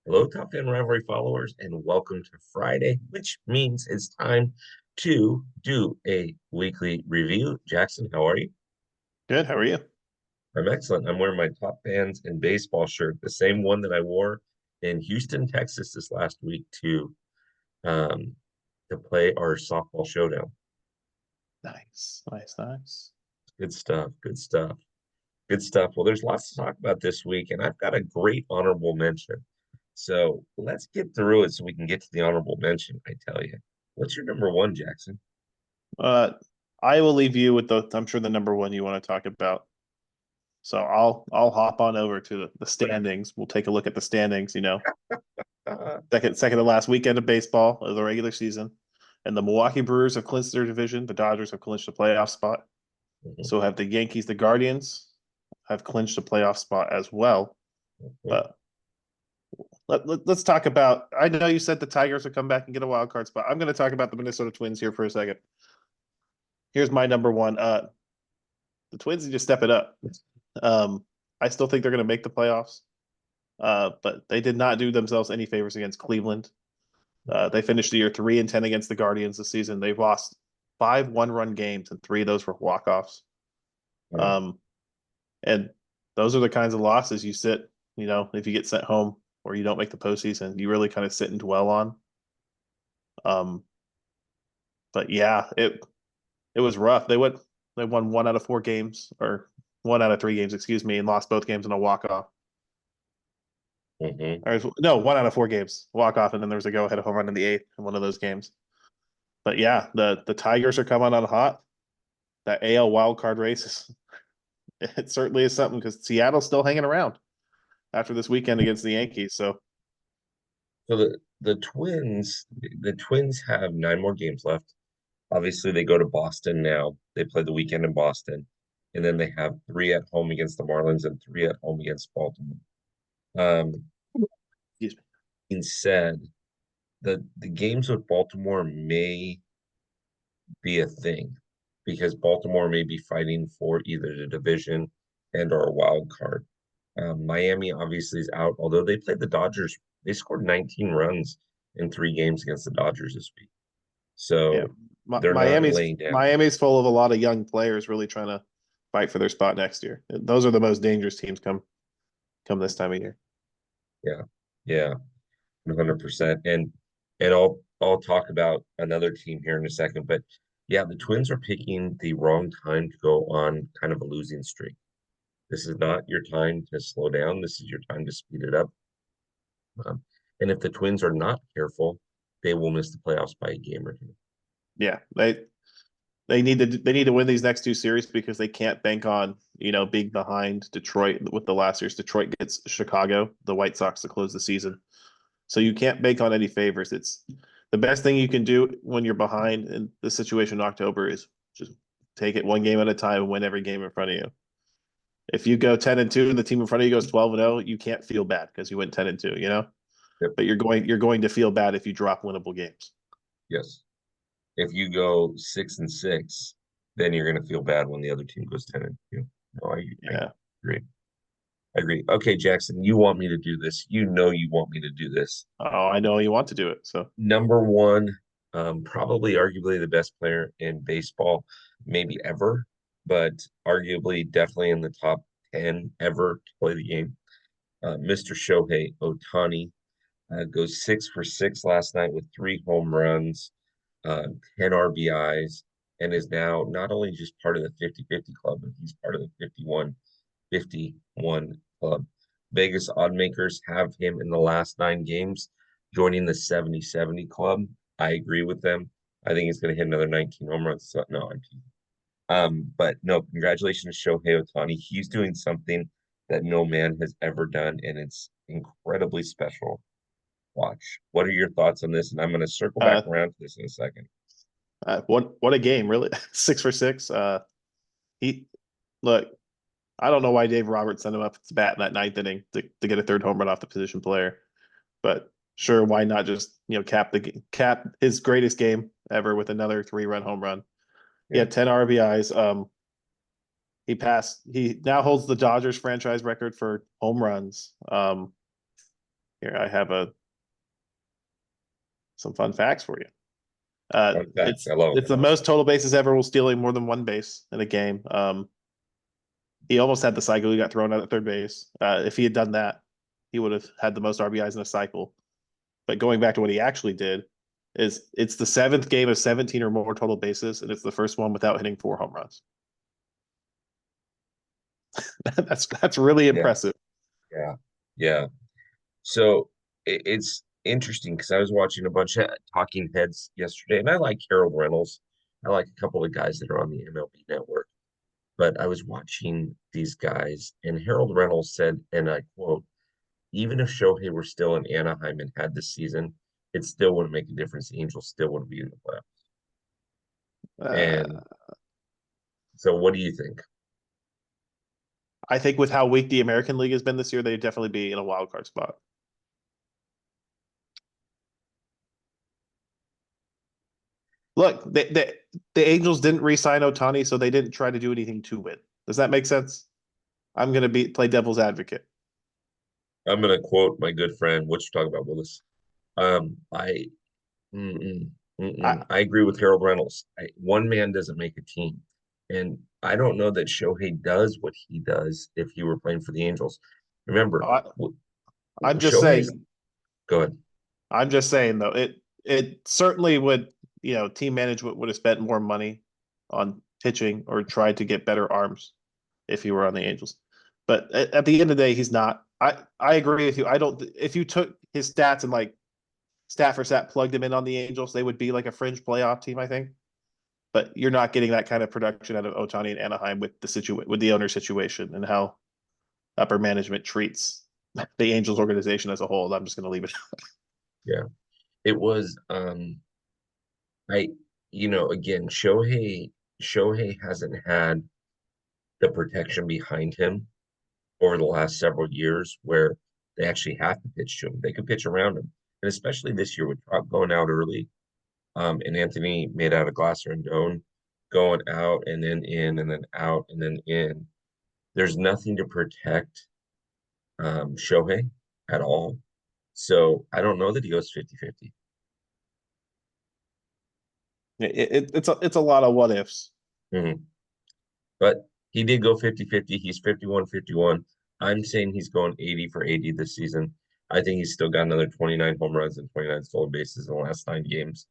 Hello, TopFanRivalry followers, and welcome to Friday, which means it's time to do a weekly review. Jackson, how are you? Good. How are you? I'm excellent. I'm wearing my Top Fans and Baseball shirt, the same one that I wore in Houston, Texas this last week um, to play our softball showdown. Nice, nice, nice. Good stuff. Good stuff. Good stuff. Well, there's lots to talk about this week, and I've got a great honorable mention. So let's get through it so we can get to the honorable mention. I tell you, what's your number one, Jackson? Uh, I will leave you with I'm sure the number one you want to talk about. So I'll hop on over to the standings. We'll take a look at the standings. Uh, Second to last weekend of baseball of the regular season, and the Milwaukee Brewers have clinched their division. The Dodgers have clinched a playoff spot. mhm, So have the Yankees, the Guardians have clinched a playoff spot as well. mhm. But let's talk about. I know you said the Tigers would come back and get a wild card spot. I'm going to talk about the Minnesota Twins here for a second. Here's my number one. The Twins need to step it up. Um, I still think they're going to make the playoffs, but they did not do themselves any favors against Cleveland. They finished the year 3-10 against the Guardians this season. They've lost five one-run games, and three of those were walk-offs. Yeah. Um, and those are the kinds of losses you sit. If you get sent home or you don't make the postseason, you really kind of sit and dwell on. Um, but yeah, it was rough. They won one out of four games, or one out of three games, excuse me, and lost both games in a walk-off. Mhm. Or no, one out of four games walk off, and then there was a go ahead home run in the eighth in one of those games. But yeah, the Tigers are coming on hot. That AL wild card race is it certainly is something because Seattle's still hanging around after this weekend against the Yankees. So So the Twins have nine more games left. Obviously, they go to Boston now. They play the weekend in Boston, and then they have three at home against the Marlins and three at home against Baltimore. Um, excuse me. being said, the games with Baltimore may be a thing because Baltimore may be fighting for either the division and or a wild card. Miami obviously is out, although they played the Dodgers. They scored 19 runs in three games against the Dodgers this week. Yeah, So they're not laying down. Miami's full of a lot of young players really trying to fight for their spot next year. Those are the most dangerous teams come this time of year. Yeah, yeah, 100%. And I'll talk about another team here in a second, but yeah, the Twins are picking the wrong time to go on kind of a losing streak. This is not your time to slow down. This is your time to speed it up. Um, and if the Twins are not careful, they will miss the playoffs by a game or two. Yeah, they need to win these next two series because they can't bank on being behind Detroit with the last year's. Detroit gets Chicago, the White Sox, to close the season, so you can't bank on any favors. It's the best thing you can do when you're behind in the situation in October is just take it one game at a time and win every game in front of you. If you go 10-2 and the team in front of you goes 12-0, you can't feel bad because you went 10-2. Yep. But you're going to feel bad if you drop winnable games. Yes. If you go 6-6, then you're going to feel bad when the other team goes 10-2. No, I Yeah. agree. I agree. Okay, Jackson, you want me to do this. You know you want me to do this. Oh, I know you want to do it. So Number one, probably arguably the best player in baseball, maybe ever, but arguably definitely in the top 10 ever to play the game. Mr. Shohei Ohtani goes 6 for 6 last night with three home runs, 10 RBIs, and is now not only just part of the 50-50 club, but he's part of the 51-51 club. Vegas odd makers have him in the last 9 games, joining the 70-70 club. I agree with them. I think he's going to hit another 19 home runs. So, no, I'm teasing. But no, congratulations, Shohei Ohtani. He's doing something that no man has ever done, and it's incredibly special. Watch. What are your thoughts on this? And I'm going to circle back uh, around to this in a second. what a game, really. 6 for 6. He look. I don't know why Dave Roberts sent him up to bat in that ninth inning to get a third home run off the position player, but sure, why not just cap his greatest game ever with another 3-run home run? He Yeah. had 10 RBIs. He now holds the Dodgers franchise record for home runs. Here I have a some fun facts for you. Fun facts. I love It's them. the most total bases ever while stealing more than one base in a game. He almost had the cycle. He got thrown out at third base. If he had done that, he would have had the most RBIs in a cycle. But going back to what he actually did, is it's the seventh game of 17 or more total bases, and it's the first one without hitting 4 home runs. That's really Yeah, impressive. yeah, yeah. So it's interesting because I was watching a bunch of talking heads yesterday, and I like Harold Reynolds. I like a couple of guys that are on the MLB network, but I was watching these guys, and Harold Reynolds said, and I quote, even if Shohei were still in Anaheim and had this season, it still wouldn't make a difference. The Angels still wouldn't be in the playoffs. Uh, And so, what do you think? I think with how weak the American League has been this year, they'd definitely be in a wild card spot. Look, the Angels didn't re-sign Ohtani, so they didn't try to do anything to win. Does that make sense? I'm gonna be play devil's advocate. I'm going to quote my good friend, what you talk about, Willis. I Mm-mm, I I agree with Harold Reynolds. One man doesn't make a team. And I don't know that Shohei does what he does if he were playing for the Angels. Remember, I I'm just Shohei's saying. good. I'm just saying though, it certainly would, team management would have spent more money on pitching or tried to get better arms if he were on the Angels. But at the end of the day, he's not. I agree with you. I don't. If you took his stats and like stat for stat plugged him in on the Angels, they would be like a fringe playoff team, I think. But you're not getting that kind of production out of Ohtani and Anaheim with the owner situation and how upper management treats the Angels organization as a whole. I'm just going to leave it. Yeah. It was I again, Shohei hasn't had the protection behind him over the last several years where they actually have to pitch to him. They could pitch around him. And especially this year with Trout going out early, and Anthony made out of Glasser and Doan going out and then in and then out and then in. There's nothing to protect Shohei at all. So I don't know that he goes 50-50. It's a lot of what ifs. Mm-hmm. But he did go 50-50. He's 51-51. I'm saying he's going 80 for 80 this season. I think he's still got another 29 home runs and 29 stolen bases in the last 9 games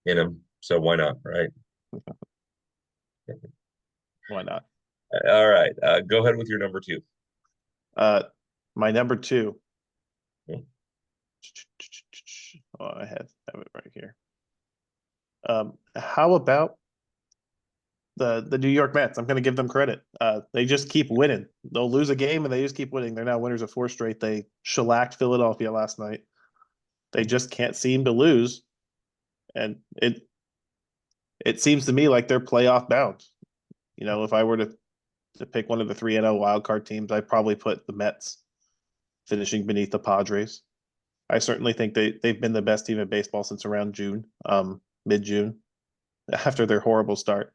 in him. So why not, right? Why not? All right. Go ahead with your number two. Uh, my number two. Hmm. Oh, I have it right here. How about the New York Mets? I'm going to give them credit. They just keep winning. They'll lose a game and they just keep winning. They're now winners of 4 straight. They shellacked Philadelphia last night. They just can't seem to lose, and it seems to me like they're playoff bound. If I were to pick one of the three NL wildcard teams, I'd probably put the Mets finishing beneath the Padres. I certainly think they've been the best team in baseball since around June, mid June, after their horrible start.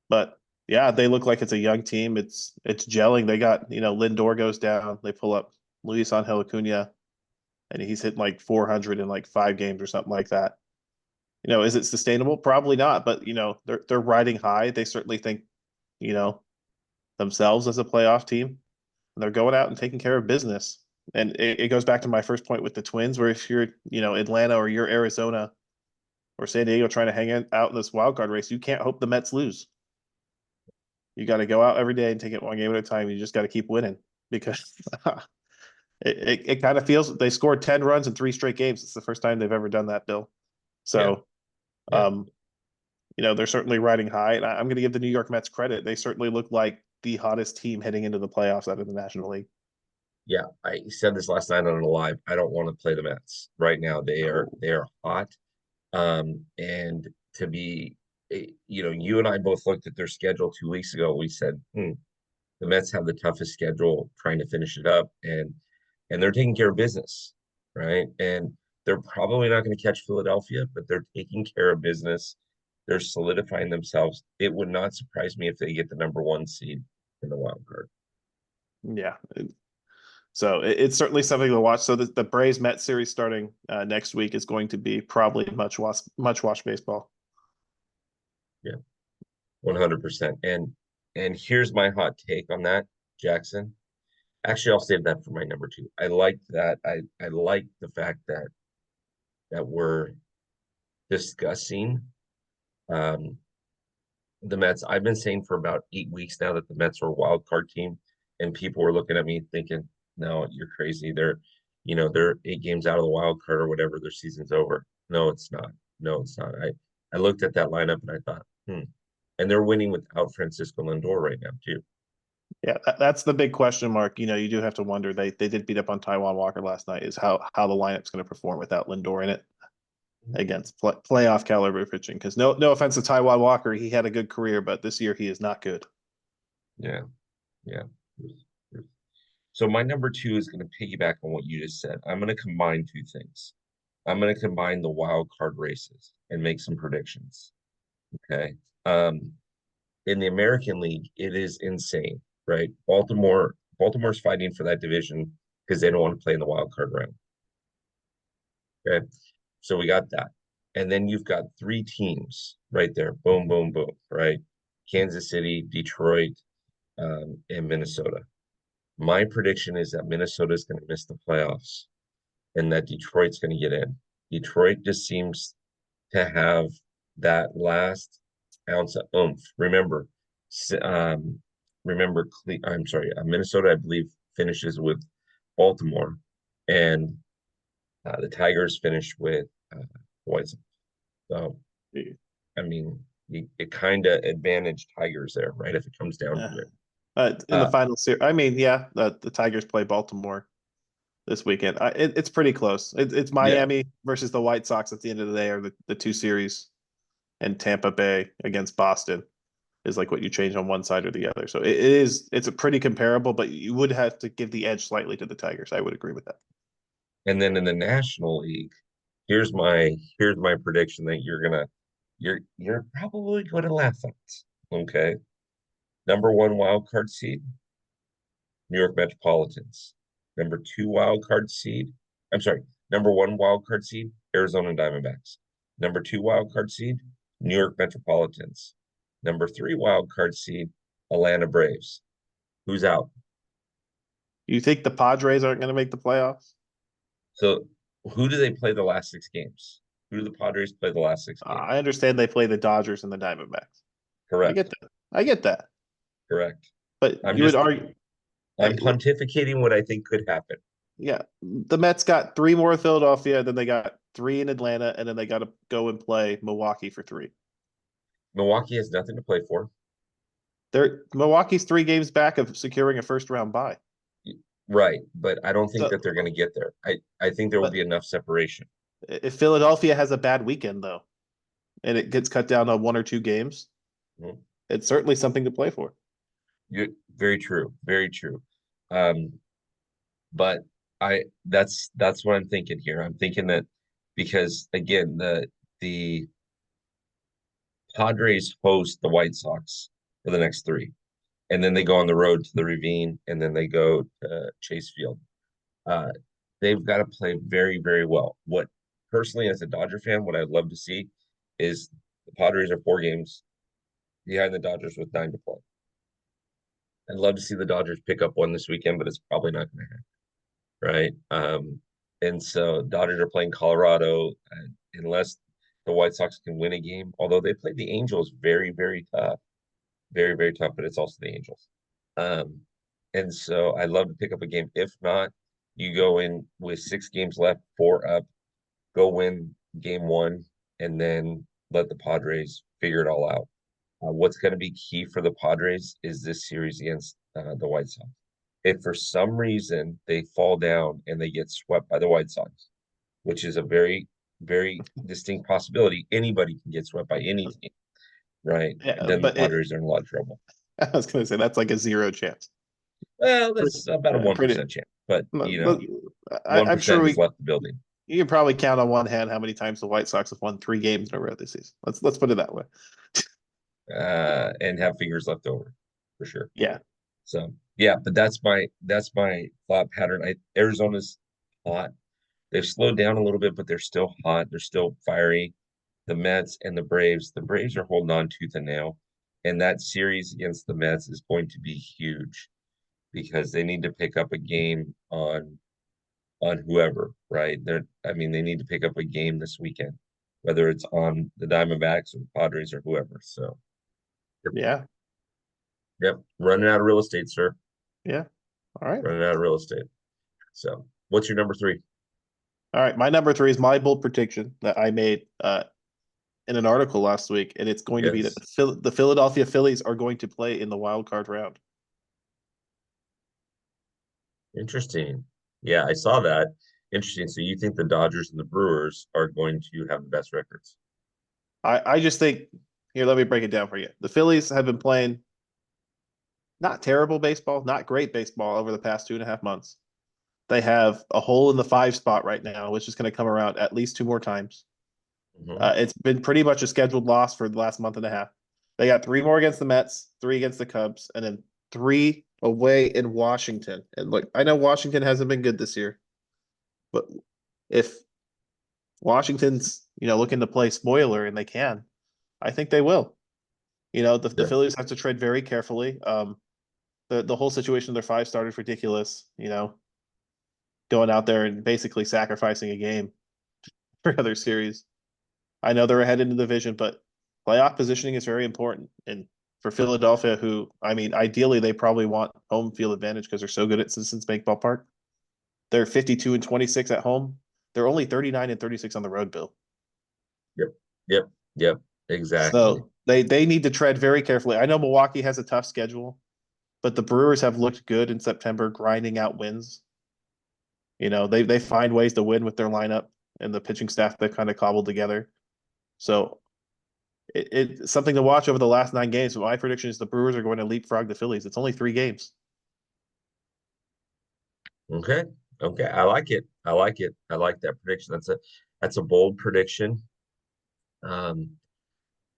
But yeah, they look like it's a young team. It's gelling. They got Lindor goes down. They pull up Luis Angel Acuna, and he's hitting like 400 in like 5 games or something like that. Is it sustainable? Probably not. But they're riding high. They certainly think you know themselves as a playoff team, and they're going out and taking care of business. And it goes back to my first point with the Twins, where if you're Atlanta or you're Arizona or San Diego trying to hang out in this wild card race, you can't hope the Mets lose. You got to go out every day and take it one game at a time. You just got to keep winning because it kind of feels they scored 10 runs in 3 straight games. It's the first time they've ever done that, Bill. Yeah, So, yeah, they're certainly riding high. And I'm going to give the New York Mets credit. They certainly look like the hottest team heading into the playoffs out of the National League. yeah. I said this last night on a live. I don't want to play the Mets right now. They are Oh, they are hot. And to be, you and I both looked at their schedule 2 weeks ago. We said, the Mets have the toughest schedule trying to finish it up, and they're taking care of business, right? And they're probably not going to catch Philadelphia, but they're taking care of business. They're solidifying themselves. It would not surprise me if they get the number 1 seed in the wild card. yeah. So it's certainly something to watch. So the Braves Mets series starting next week is going to be probably much watch baseball. Yeah, 100%. And here's my hot take on that, Jackson. Actually, I'll save that for my number two. I like that. I like the fact that we're discussing um the Mets. I've been saying for about 8 weeks now that the Mets are a wild card team, and people were looking at me thinking, "No, you're crazy. They're 8 games out of the wild card or whatever. Their season's over." No, it's not. No, it's not. I looked at that lineup and I thought, and they're winning without Francisco Lindor right now too. Yeah, that's the big question mark. You do have to wonder. They did beat up on Taiwan Walker last night. Is how the lineup's going to perform without Lindor in it against playoff caliber pitching. Because no offense to Taiwan Walker, he had a good career, but this year he is not good. Yeah, yeah. So my number two is going to piggyback on what you just said. I'm going to combine two things. I'm going to combine the wild card races and make some predictions. Okay. In the American League, it is insane, right? Baltimore's fighting for that division because they don't want to play in the wild card round. Okay. So we got that. And then you've got three teams right there. Boom, boom, boom, right? Kansas City, Detroit, and Minnesota. My prediction is that Minnesota is going to miss the playoffs and that Detroit's going to get in. Detroit just seems to have that last ounce of oomph. Um, I'm sorry, Minnesota, I believe, finishes with Baltimore, and the Tigers finish with the White Sox. So, I mean, it kind of advantaged Tigers there, right? If it comes down to it. In the final series, I mean, yeah, the Tigers play Baltimore this weekend. It's pretty close. It's Yeah, Miami versus the White Sox at the end of the day, or the two series, and Tampa Bay against Boston is like what you change on one side or the other. So it's a pretty comparable, but you would have to give the edge slightly to the Tigers. I would agree with that. and then in the National League, here's my prediction that you're probably going to laugh at. Okay, number one wild card seed, New York Metropolitans. Number two wild card seed, I'm sorry, number one wild card seed, Arizona Diamondbacks. Number two wild card seed, New York Metropolitans. Number three wild card seed, Atlanta Braves. Who's out? You think the Padres aren't going to make the playoffs? So who do they play the last 6 games? Who do the Padres play the last six I games? understand they play the Dodgers and the Diamondbacks. I get Correct. that. I get that. Correct. But I'm you would just argue, I'm pontificating what I think could happen. yeah, the Mets got three more in Philadelphia, then they got three in Atlanta, and then they got to go and play Milwaukee for three. Milwaukee has nothing to play for. Milwaukee's 3 games back of securing a first round bye. Right, but I don't think So, that they're going to get there. I think there will but be enough separation. if Philadelphia has a bad weekend though, and it gets cut down to 1 or 2 games, Mhm. it's certainly something to play for. You're very true, very true. Um, but that's what I'm thinking here. I'm thinking that because again, the Padres host the White Sox for the next three, and then they go on the road to the Ravine, and then they go to Chase Field. Uh, they've got to play very, very well. What personally, as a Dodger fan, what I'd love to see is the Padres are 4 games behind the Dodgers with 9 to play. I'd love to see the Dodgers pick up one this weekend, but it's probably not going to happen, right? And so Dodgers are playing Colorado, unless the White Sox can win a game. Although they played the Angels very, very tough, very, very tough, but it's also the Angels. Um, and so I'd love to pick up a game. If not, you go in with 6 games left, 4 up, go win game one, and then let the Padres figure it all out. What's going to be key for the Padres is this series against the White Sox. If for some reason they fall down and they get swept by the White Sox, which is a very, very distinct possibility, anybody can get swept by any team, right? Yeah, Then the but Padres are in a lot of trouble. I was going to say that's like a zero chance. Well, that's about a Pretty. 1% chance, but But I'm sure 1% has left the building. you can probably count on one hand how many times the White Sox have won 3 games in a row this season. Let's put it that way. And have fingers left over for sure. Yeah. So Yeah, but that's my thought pattern. Arizona's hot. They've slowed down a little bit, but they're still hot. They're still fiery. The Mets and the Braves are holding on tooth and nail. And that series against the Mets is going to be huge because they need to pick up a game on whoever, right? I mean, they need to pick up a game this weekend, whether it's on the Diamondbacks or the Padres or whoever. So, yep, Yeah, yep, running out of real estate, sir. yeah. All right. Running out of real estate. So, what's your number three? All right. My number three is my bold prediction that I made in an article last week, and it's going to be that Yes, the Philadelphia Phillies are going to play in the wild card round. interesting. Yeah, I saw that. Interesting. So, you think the Dodgers and the Brewers are going to have the best records? I just think here, let me break it down for you. The Phillies have been playing not terrible baseball, not great baseball over the past 2.5 months. They have a hole in the five spot right now, which is going to come around at least two more times. Hmm. It's been pretty much a scheduled loss for the last month and a half. They got three more against the Mets, three against the Cubs, and then three away in Washington. And look, I know Washington hasn't been good this year, but if Washington's looking to play spoiler and they can, I think they will. The Yeah. Phillies have to tread very carefully. The whole situation of their five starters ridiculous. Going out there and basically sacrificing a game for other series. I know they're ahead in the division, but playoff positioning is very important. And for Philadelphia, who I mean, ideally they probably want home field advantage because they're so good at Citizens Bank Ballpark. They're 52-26 at home. They're only 39-36 on the road, Bill. Yep. Yep. Yep. Exactly. So they need to tread very carefully. I know Milwaukee has a tough schedule, but the Brewers have looked good in September, grinding out wins. They find ways to win with their lineup and the pitching staff they've kind of cobbled together. So it's something to watch over the last 9 games. But my prediction is the Brewers are going to leapfrog the Phillies. It's only 3 games. Okay. Okay. I like it. I like it. I like that prediction. That's a bold prediction. Um,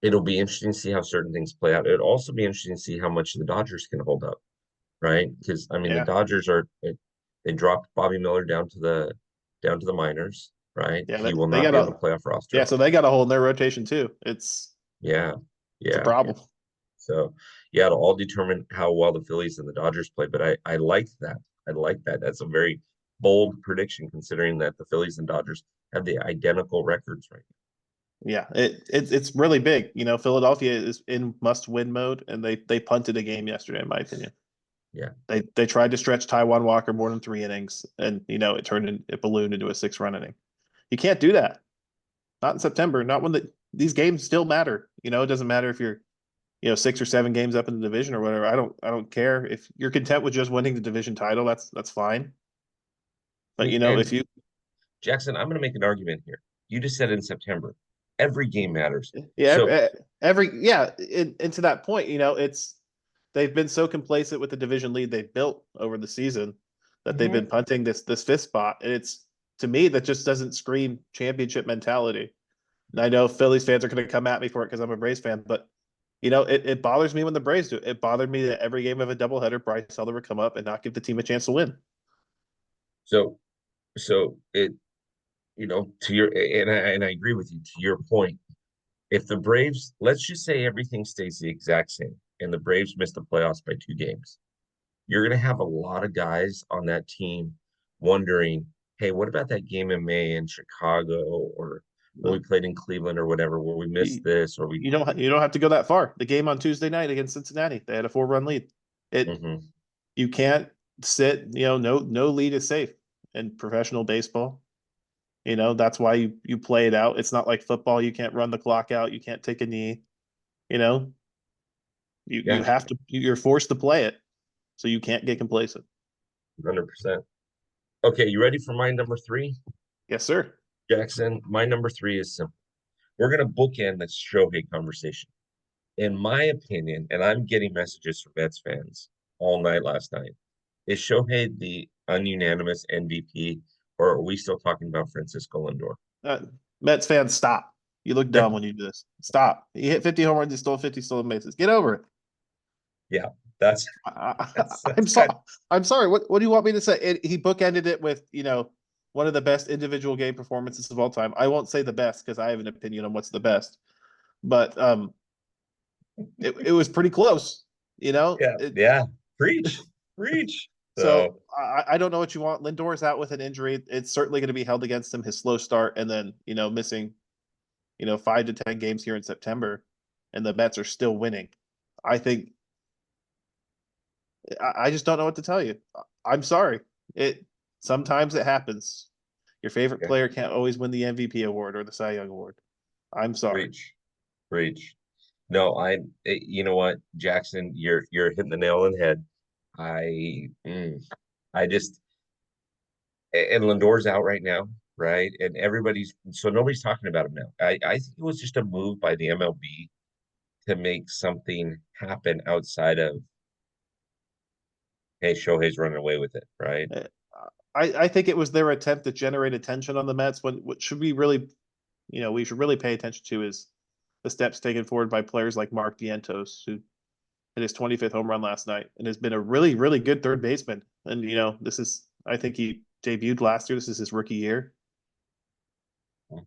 it'll be interesting to see how certain things play out. It'll also be interesting to see how much the Dodgers can hold up, right? Because I mean, the Yeah, Dodgers they dropped Bobby Miller down to the minors, right? yeah, He will they not got be on the a playoff yeah, roster. so they got a hole in their rotation too. It's Yeah. a Yeah. Yeah. problem. So yeah, it'll all determine how well the Phillies and the Dodgers play. But I like that. I like that. That's a very bold prediction considering that the Phillies and Dodgers have the identical records right Yeah, it's really big. Philadelphia is in must win mode, and they punted a game yesterday, in my opinion. now. Yeah. They tried to stretch Taiwan Walker more than 3 innings, and it ballooned into a 6 run inning. You can't do that. Not in September. Not when these games still matter. It doesn't matter if you're 6 or 7 games up in the division or whatever. I don't care if you're content with just winning the division title. That's fine. But See, if and you Jackson, I'm going to make an argument here. You just said in September, every game matters. yeah So, and to that point, it's they've been so complacent with the division lead they've built over the season that they've been mhm, punting this fifth spot, and it's to me that just doesn't scream championship mentality. And I know Phillies fans are going to come at me for it because I'm a Braves fan, but it bothers me when the Braves do it. It bothered me that every game of a doubleheader, Bryce Elder would come up and not give the team a chance to win. so, so to your and I agree with you. To your point, if the Braves, let's just say everything stays the exact same, and the Braves miss the playoffs by 2 games, you're going to have a lot of guys on that team wondering, hey, what about that game in May in Chicago or when we No, played in Cleveland or whatever, where we missed you, this or we. you don't have to go that far. The game on Tuesday night against Cincinnati, they had a 4 run lead. It Mhm. You can't sit. No lead is safe in professional baseball. That's why you play it out. It's not like football. You can't run the clock out. You can't take a knee. You know, you Yeah, have to. You're forced to play it, so you can't get complacent. 100%. Okay, you ready for my number three, Yes, sir. Jackson? My number three is simple. We're going to bookend this Shohei conversation. In my opinion, and I'm getting messages from Mets fans all night last night, is Shohei the ununanimous MVP, or are we still talking about Francisco Lindor? Uh, Mets fans, stop. You look Yeah, dumb when you do this. Stop. He hit 50 home runs. He stole 50 stolen bases. Get over it. yeah. That's I'm that's sorry. kind of I'm sorry. What do you want me to say? He bookended it with, one of the best individual game performances of all time. I won't say the best because I have an opinion on what's the best, but it was pretty close. yeah, It, yeah. Preach, preach. so I don't know what you want. Lindor's out with an injury. It's certainly going to be held against him. His slow start, and then missing 5 to 10 games here in September, and the Mets are still winning. I think I just don't know what to tell you. I'm sorry. It sometimes it happens. Your favorite Okay, player can't always win the MVP award or the Cy Young award. I'm sorry. preach, preach. No, you know what, Jackson, you're hitting the nail on the head. I I just and Lindor's out right now, right? And everybody's so nobody's talking about him now. I think it was just a move by the MLB to make something happen outside of hey, Shohei's running away with it, right? Uh, I think it was their attempt to generate attention on the Mets. When what should we really, we should really pay attention to is the steps taken forward by players like Mark Vientos, who hit his 25th home run last night and has been a really, really good third baseman. And this is, I think he debuted last year. This is his rookie year.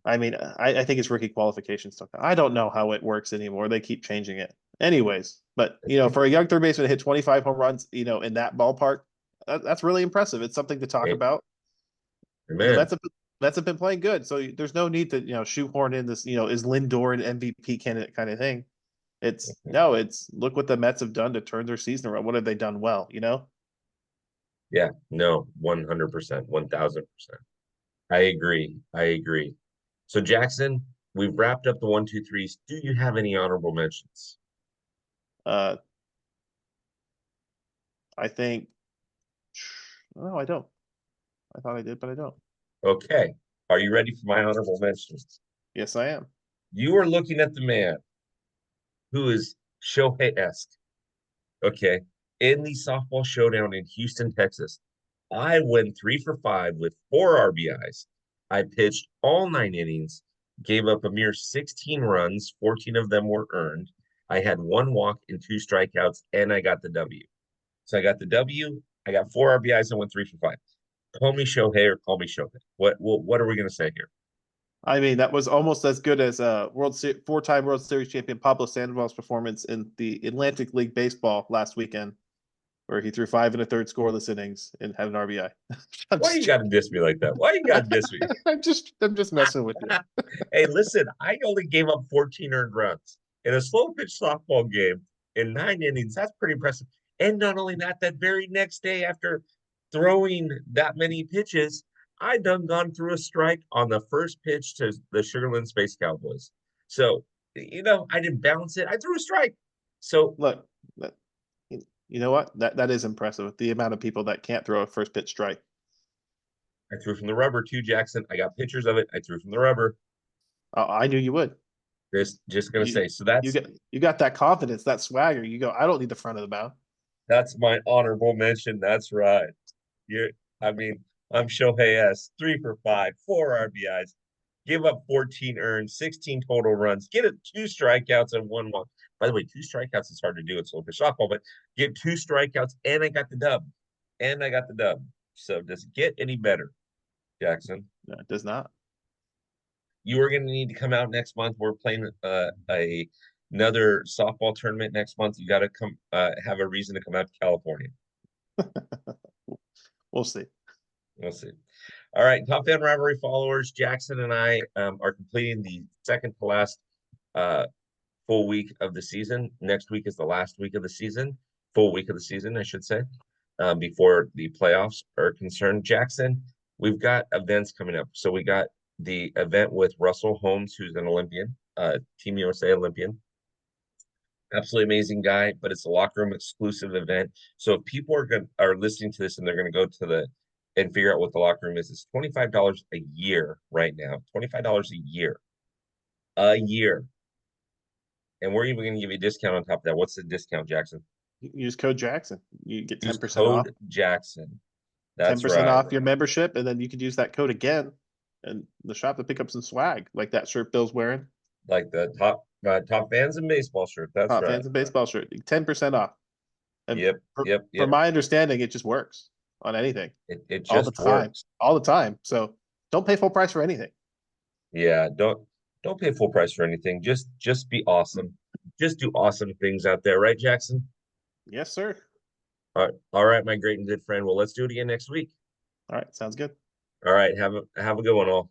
I mean, I think it's rookie qualification stuff. I don't know how it works anymore. They keep changing it. Anyways, but for a young third baseman to hit 25 home runs, in that ballpark, that's really impressive. It's something to talk Hey, about. And the man. Mets have been playing good, so there's no need to shoehorn in this is Lindor an MVP candidate kind of thing. It's no, it's look what the Mets have done to turn their season around. What have they done well? Yeah, no, 100%, 1000%. I agree. I agree. So Jackson, we've wrapped up the one, two, threes. Do you have any honorable mentions? Uh, I think no, I don't. I thought I did, but I don't. Okay. Are you ready for my honorable mentions? Yes, I am. You are looking at the man who is Shohei-esque. Okay. In the softball showdown in Houston, Texas, I went 3 for 5 with 4 RBIs. I pitched all 9 innings, gave up a mere 16 runs, 14 of them were earned. I had 1 walk and 2 strikeouts, and I got the W. So I got the W, I got 4 RBIs, and went 3 for 5. Call me Shohei or call me Shohei. What are we gonna say here? I mean, that was almost as good as four-time World Series champion Pablo Sandoval's performance in the Atlantic League Baseball last weekend, where he threw 5 1/3 scoreless innings and had an RBI. I'm Why you just, gotta diss me like that? Why you gotta diss me? I'm just messing with you. Hey, listen, I only gave up 14 earned runs in a slow pitch softball game in 9 innings. That's pretty impressive. And not only that, that very next day after throwing that many pitches, I done gone through a strike on the first pitch to the Sugarland Space Cowboys. So, I didn't bounce it. I threw a strike. So Look, that, you know what? That is impressive. The amount of people that can't throw a first pitch strike. I threw from the rubber too, Jackson. I got pictures of it. I threw from the rubber. I knew you would. Just gonna You say. So you got that confidence, that swagger. You go. I don't need the front of the mound. that's my honorable mention. That's right. You're, I mean, I'm Shohei S. 3 for 5, 4 RBIs, give up 14 earned, 16 total runs, get it 2 strikeouts and 1 walk. By the way, 2 strikeouts is hard to do. It's a little bit softball, but get 2 strikeouts and I got the dub. And I got the dub. So does it get any better, Jackson? No, it does not. You are going to need to come out next month. We're playing another softball tournament next month. You got to come have a reason to come out to California. We'll see. We'll see. All right, Top Fan Rivalry followers, Jackson and I are completing the second to last uh, full week of the season. Next week is the last week of the season, full week of the season, I should say, before the playoffs are concerned. Jackson, we've got events coming up. So we got the event with Russell Holmes, who's an Olympian, Team USA Olympian. Absolutely amazing guy, but it's a locker room exclusive event. So if people are listening to this and they're gonna go to the and figure out what the locker room is, it's $25 a year right now. $25 a year. A year. And we're even gonna give you a discount on top of that. What's the discount, Jackson? You use code Jackson. You get Use 10% off. code Jackson. Ten That's percent right. off your membership, and then you could use that code again and the shop to pick up some swag, like that shirt Bill's wearing. Like the top fans in baseball shirt. That's Top right. fans and baseball shirt. 10% off. And Yep, for, yep, from yep. my understanding, it just works on anything It all the just time, works. all the time. So don't pay full price for anything. Yeah, don't pay full price for anything. Just be awesome. Just do awesome things out there, right, Jackson? Yes, sir. All right, my great and good friend. Well, let's do it again next week. All right, sounds good. All right, have a good one, all.